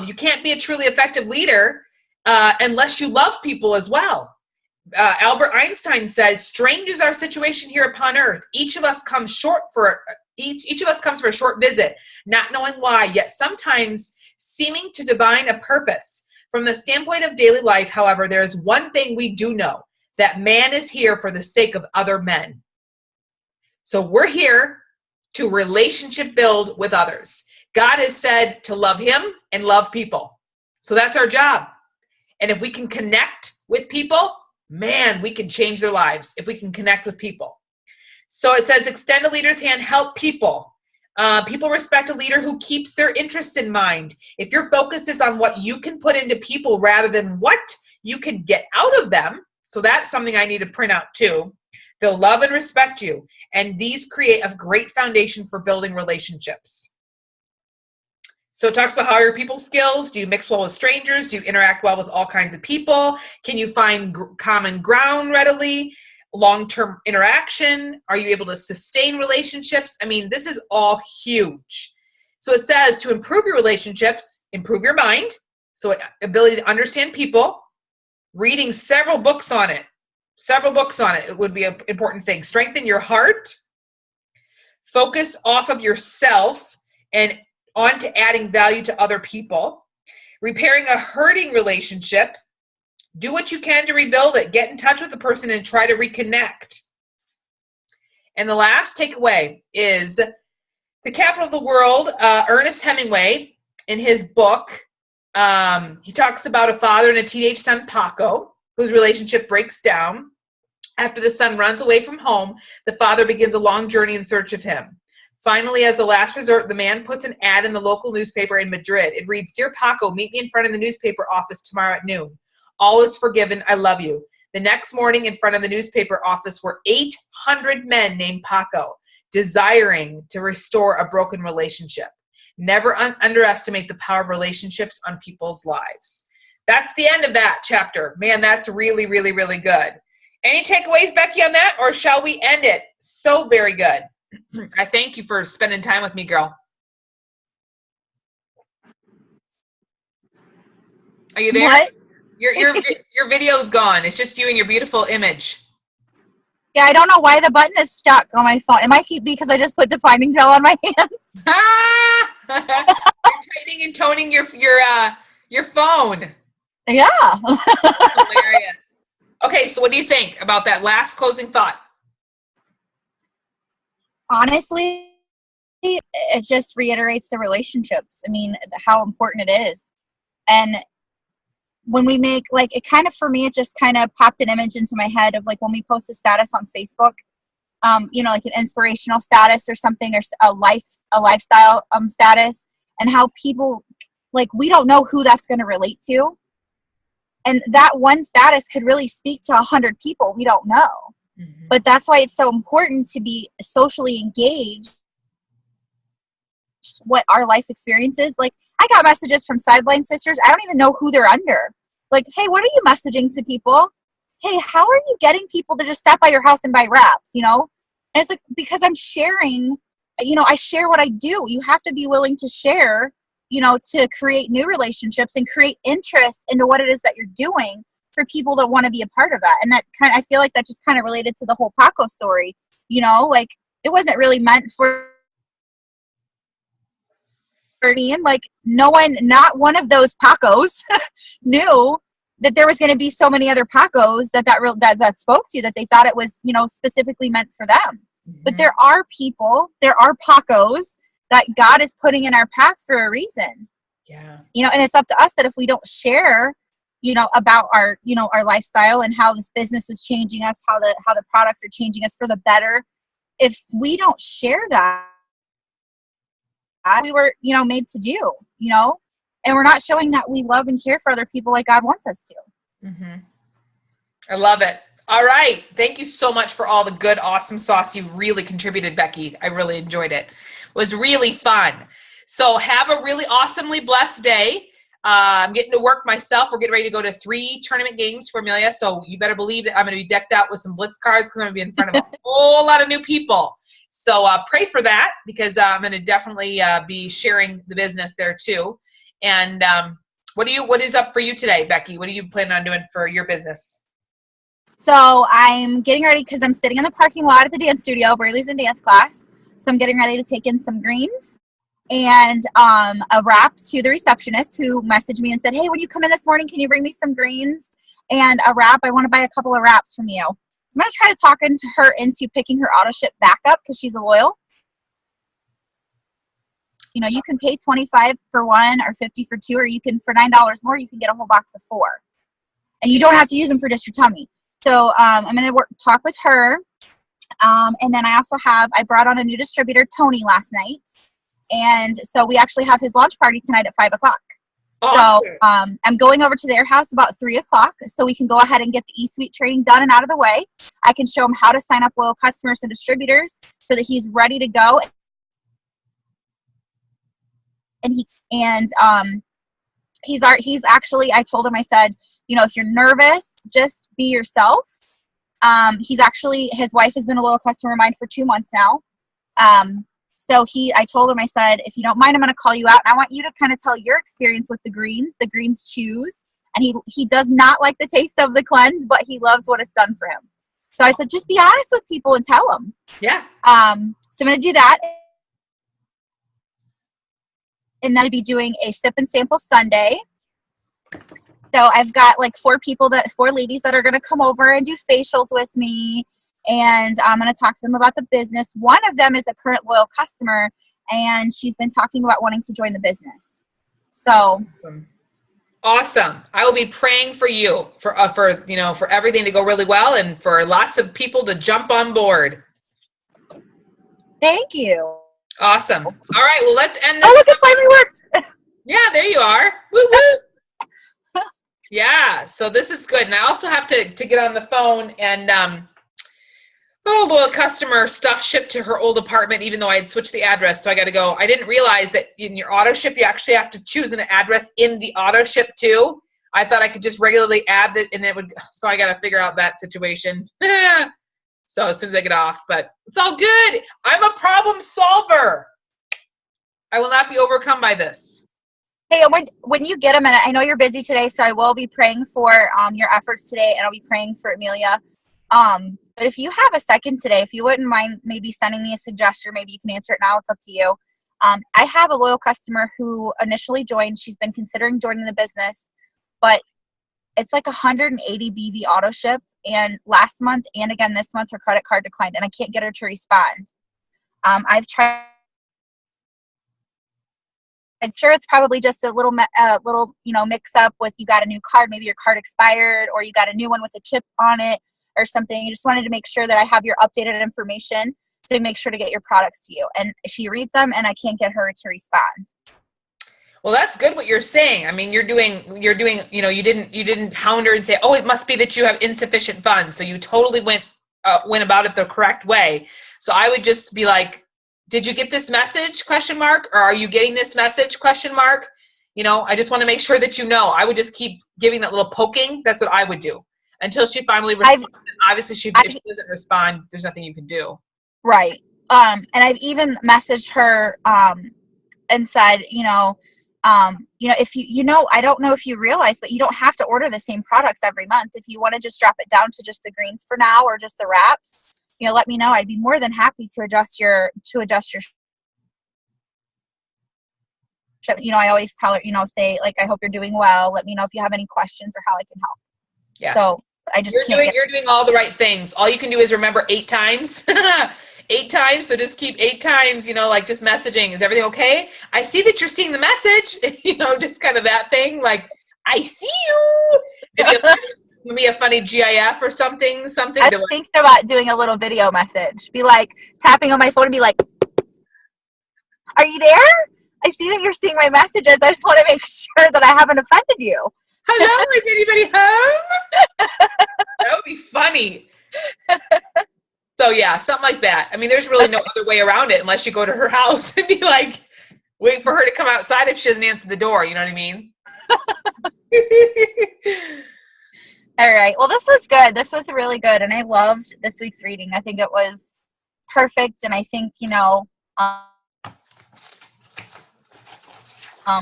You can't be a truly effective leader unless you love people as well. Albert Einstein said, "Strange is our situation here upon earth. Each of us comes for a short visit, not knowing why, yet sometimes seeming to divine a purpose. From the standpoint of daily life, however, there is one thing we do know, that man is here for the sake of other men." So we're here to relationship build with others. God has said to love him and love people. So that's our job. And if we can connect with people, man, we can change their lives if we can connect with people. So it says, extend a leader's hand, help people. People respect a leader who keeps their interests in mind. If your focus is on what you can put into people rather than what you can get out of them, so that's something I need to print out too, they'll love and respect you. And these create a great foundation for building relationships. So it talks about how are your people skills. Do you mix well with strangers? Do you interact well with all kinds of people? Can you find common ground readily? Long-term interaction? Are you able to sustain relationships? I mean, this is all huge. So it says to improve your relationships, improve your mind. So ability to understand people, reading several books on it. It would be an important thing. Strengthen your heart. Focus off of yourself and on to adding value to other people. Repairing a hurting relationship. Do what you can to rebuild it. Get in touch with the person and try to reconnect. And the last takeaway is The Capital of the World. Ernest Hemingway, in his book, he talks about a father and a teenage son, Paco, whose relationship breaks down. After the son runs away from home, the father begins a long journey in search of him. Finally, as a last resort, the man puts an ad in the local newspaper in Madrid. It reads, "Dear Paco, meet me in front of the newspaper office tomorrow at noon. All is forgiven. I love you." The next morning, in front of the newspaper office were 800 men named Paco, desiring to restore a broken relationship. Never underestimate the power of relationships on people's lives. That's the end of that chapter. Man, that's really, really, really good. Any takeaways, Becky, on that, or shall we end it? So very good. I thank you for spending time with me, girl. Are you there? What? Your video's gone. It's just you and your beautiful image. Yeah, I don't know why the button is stuck on my phone. It might be because I just put defining gel on my hands. You're tightening and toning your phone. Yeah. Hilarious. Okay, so what do you think about that last closing thought? Honestly, it just reiterates the relationships. I mean, how important it is. And when we make, like, it kind of, for me, it just kind of popped an image into my head of, like, when we post a status on Facebook, like an inspirational status or something, or a lifestyle status, and how people, like, we don't know who that's going to relate to. And that one status could really speak to 100 people we don't know. Mm-hmm. But that's why it's so important to be socially engaged, what our life experience is. Like, I got messages from Sideline Sisters. I don't even know who they're under. Like, hey, what are you messaging to people? Hey, how are you getting people to just stop by your house and buy wraps, And it's like, because I'm sharing, I share what I do. You have to be willing to share, to create new relationships and create interest into what it is that you're doing for people that want to be a part of that. And that I feel like that just kind of related to the whole Paco story, like, it wasn't really meant for me. Like, not one of those Pacos knew that there was going to be so many other Pacos that spoke to you, that they thought it was, specifically meant for them. Mm-hmm. But there are Pacos that God is putting in our paths for a reason. Yeah. And it's up to us that if we don't share, about our, our lifestyle and how this business is changing us, how the products are changing us for the better. If we don't share that, we were, made to do, and we're not showing that we love and care for other people like God wants us to. Mm-hmm. I love it. All right. Thank you so much for all the good, awesome sauce you really contributed, Becky. I really enjoyed it. It was really fun. So have a really awesomely blessed day. I'm getting to work myself. We're getting ready to go to 3 tournament games for Amelia. So you better believe that I'm going to be decked out with some Blitz cards because I'm going to be in front of a whole lot of new people. So pray for that because I'm going to definitely be sharing the business there too. And what is up for you today, Becky? What are you planning on doing for your business? So I'm getting ready because I'm sitting in the parking lot at the dance studio. Braylee's in dance class. So I'm getting ready to take in some greens and a wrap to the receptionist who messaged me and said, hey, when you come in this morning, can you bring me some greens and a wrap? I want to buy a couple of wraps from you. So I'm going to try to talk her into picking her auto ship back up because she's a loyal. You know, you can pay $25 for one or $50 for two, or you can, for $9 more, you can get a whole box of 4. And you don't have to use them for just your tummy. So I'm going to talk with her. And then I brought on a new distributor, Tony, last night. And so we actually have his launch party tonight at 5 o'clock. Awesome. So I'm going over to their house about 3 o'clock so we can go ahead and get the eSuite training done and out of the way. I can show him how to sign up loyal customers and distributors so that he's ready to go. And he's actually, I told him, I said, you know, if you're nervous, just be yourself. His wife has been a loyal customer of mine for 2 months now. I told him, I said, if you don't mind, I'm going to call you out. And I want you to kind of tell your experience with the greens choose. And he does not like the taste of the cleanse, but he loves what it's done for him. So I said, just be honest with people and tell them. Yeah. So I'm going to do that. And then I'd be doing a sip and sample Sunday. So I've got like 4 ladies that are going to come over and do facials with me. And I'm going to talk to them about the business. One of them is a current loyal customer, and she's been talking about wanting to join the business. So awesome. I will be praying for you for everything to go really well and for lots of people to jump on board. Thank you. Awesome. All right. Well, let's end this. Oh, look, it finally worked. Yeah, there you are. Woo woo. Yeah. So this is good. And I also have to get on the phone and loyal customer stuff shipped to her old apartment, even though I had switched the address. So I got to go. I didn't realize that in your auto ship, you actually have to choose an address in the auto ship too. I thought I could just regularly add it and it would. So I got to figure out that situation. So as soon as I get off, but it's all good. I'm a problem solver. I will not be overcome by this. Hey, when you get a minute, I know you're busy today, so I will be praying for your efforts today, and I'll be praying for Amelia. But if you have a second today, if you wouldn't mind maybe sending me a suggestion, maybe you can answer it now. It's up to you. I have a loyal customer who initially joined. She's been considering joining the business, but it's like 180 BV auto ship. And last month and again this month, her credit card declined, and I can't get her to respond. I've tried. I'm sure it's probably just a little mix up with you got a new card, maybe your card expired, or you got a new one with a chip on it or something. I just wanted to make sure that I have your updated information to make sure to get your products to you. And she reads them, and I can't get her to respond. Well, that's good what you're saying. I mean, you're doing, you didn't hound her and say, oh, it must be that you have insufficient funds. So you totally went about it the correct way. So I would just be like, did you get this message? ? Or are you getting this message ? I just want to make sure that you know. I would just keep giving that little poking. That's what I would do until she finally responds. Obviously, if she doesn't respond, there's nothing you can do. Right. And I've even messaged her and said, if I don't know if you realize, but you don't have to order the same products every month. If you want to just drop it down to just the greens for now or just the wraps, let me know. I'd be more than happy to adjust your I always tell her, say like, I hope you're doing well. Let me know if you have any questions or how I can help. Yeah. So I just you're doing all the right things. All you can do is remember 8 times. 8 times. So just keep 8 times, like just messaging. Is everything okay? I see that you're seeing the message, just kind of that thing. Like, I see you. Maybe a funny GIF or something. I was thinking about doing a little video message. Be like tapping on my phone and be like, are you there? I see that you're seeing my messages. I just want to make sure that I haven't offended you. Hello, is anybody home? That would be funny. So yeah, something like that. I mean, there's really no other way around it unless you go to her house and be like, wait for her to come outside if she doesn't answer the door. You know what I mean? All right. Well, this was good. This was really good. And I loved this week's reading. I think it was perfect. And I think,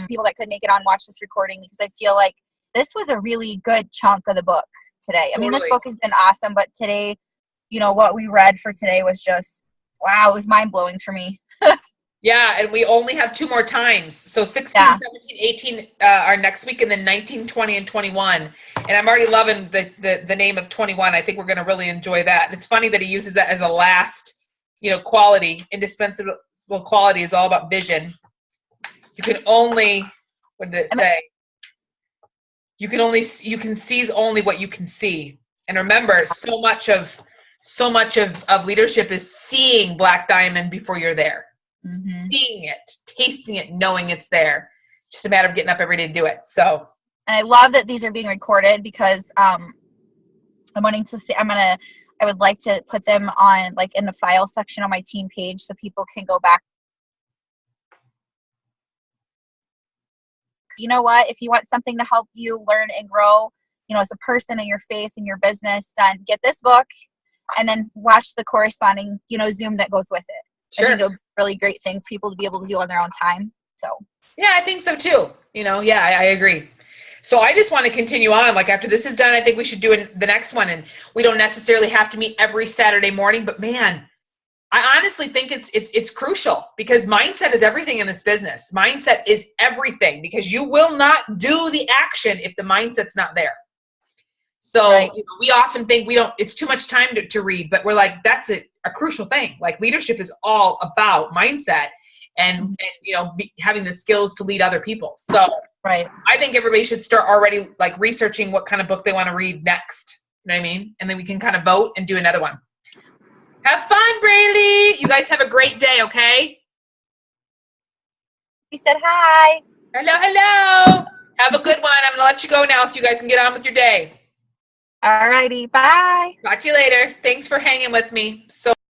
people that could make it on watch this recording, because I feel like this was a really good chunk of the book today. I mean, this book has been awesome, but today, what we read for today was just, wow, it was mind-blowing for me. Yeah, and we only have 2 more times. So 16, 17, 18 are next week, and then 19, 20, and 21. And I'm already loving the name of 21. I think we're going to really enjoy that. And it's funny that he uses that as a last, quality. Indispensable quality is all about vision. You can only, what did it say? You can seize only what you can see. And remember, so much of leadership is seeing Black Diamond before you're there. Mm-hmm. Seeing it, tasting it, knowing it's there. It's just a matter of getting up every day to do it. So, and I love that these are being recorded, because I'm wanting to see. I would like to put them on, like, in the file section on my team page, so people can go back. You know what? If you want something to help you learn and grow, as a person in your faith and your business, then get this book and then watch the corresponding, Zoom that goes with it. Sure. I think a really great thing for people to be able to do on their own time. So yeah, I think so too. I agree. So I just want to continue on. Like, after this is done, I think we should do the next one. And we don't necessarily have to meet every Saturday morning, but man, I honestly think it's crucial, because mindset is everything in this business. Mindset is everything, because you will not do the action if the mindset's not there. So right. We often think it's too much time to read, but we're like, that's a crucial thing. Like, leadership is all about mindset and having the skills to lead other people. So right. I think everybody should start already, like, researching what kind of book they want to read next. You know what I mean? And then we can kind of vote and do another one. Have fun, Braylee. You guys have a great day, okay? We said hi. Hello. Have a good one. I'm going to let you go now so you guys can get on with your day. All righty. Bye. Talk to you later. Thanks for hanging with me. So